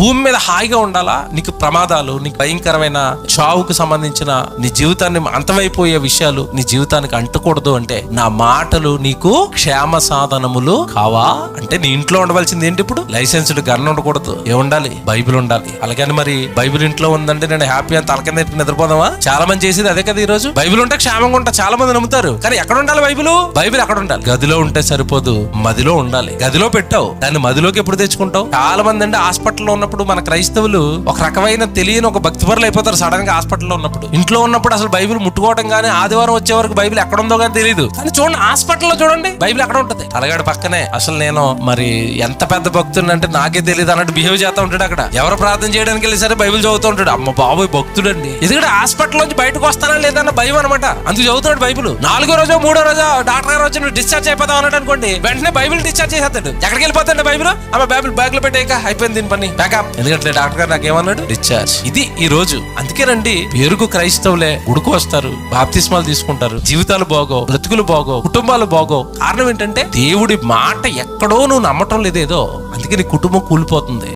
భూమి మీద హాయిగా ఉండాలా, నీకు ప్రమాదాలు, నీకు భయంకరమైన చావుకు సంబంధించిన నీ జీవితాన్ని అంతమైపోయే విషయాలు నీ జీవితానికి అంటకూడదు అంటే నా మాటలు నీకు క్షేమ సాధనములు కావా అంటే నీ ఇంట్లో ఉండవలసింది ఏంటి? ఇప్పుడు లైసెన్స్డ్ గన్ ఉండకూడదు, ఏముండాలి? బైబిల్ ఉండాలి. అలాగని మరి బైబిల్ ఇంట్లో ఉందంటే నేను హ్యాపీ అని తలకింద నిద్రపోదామా? చాలా మంది చేసేది అదే కదా. ఈ రోజు బైబిల్ ఉంటే క్షేమంగా ఉంటా చాలా మంది నమ్ముతారు, కానీ ఎక్కడ ఉండాలి బైబిల్? బైబిల్ ఎక్కడ ఉండాలి? గదిలో ఉంటే సరిపోదు, మదిలో ఉండాలి. గదిలో పెట్టావు, దాన్ని మదిలోకి ఎప్పుడు తెచ్చుకుంటావు? చాలా మంది అంటే హాస్పిటల్లో ఉన్నప్పుడు మన క్రైస్తవులు ఒక రకమైన తెలియని ఒక భక్తిపరులు అయిపోతారు సడన్ గా హాస్పిటల్లో ఉన్నప్పుడు. ఇంట్లో ఉన్నప్పుడు అసలు బైబిల్ ముట్టుకోవడం కానీ, ఆదివారం వచ్చే వరకు బైబిల్ ఎక్కడ ఉందో కానీ తెలియదు. కానీ చూడండి, హాస్పిటల్లో చూడండి బైబిల్ ఎక్కడ ఉంటుంది? తలగాడు పక్కనే. అసలు నేను మరి ఎంత పెద్ద భక్తుడు అంటే నాకే తెలియదు అన్నట్టు బిహేవ్ చేస్తూ ఉంటాడు. అక్కడ ఎవరు ప్రార్థన చేయడానికి వెళ్ళి సరే బైబిల్ చదువుతూ ఉంటాడు. అమ్మ బాబోయ్ భక్తుడండి. ఎందుకంటే హాస్పిటల్ నుంచి బయటకు వస్తానా లేదన్న భయం అనమాట, అందుకు చదువుతాడు బైబిల్. 4వ రోజు 3వ రోజు డాక్టర్ గారు వచ్చి నువ్వు డిశ్చార్జ్ అయిపోతావు అన్నట్టు అనుకోండి, వెంటనే బైబిల్ డిశ్చార్జ్ చేసేస్తాడు. ఎక్కడికి వెళ్ళిపోతాడు బైబిల్? అమ్మ బైబిల్ బ్యాగ్ లో పెట్టాక అయిపోయింది దీని పని, బ్యాకప్. ఎందుకంటే డాక్టర్ గారు నాకేమన్నాడు? డిశ్చార్జ్. ఇది ఈ రోజు. అందుకేనండి పేరుకు క్రైస్తవులే గుడికి వస్తారు, బాప్తిస్మాలు తీసుకుంటారు, జీవితాలు బాగోవు, బ్రతుకులు బాగోవు, కుటుంబాలు బాగోవు. కారణం ఏంటంటే దేవుడి మాట ఎక్కడో నువ్వు నమ్మటం లేదేదో, అందుకే నీ కుటుంబం కూలిపోతుంది.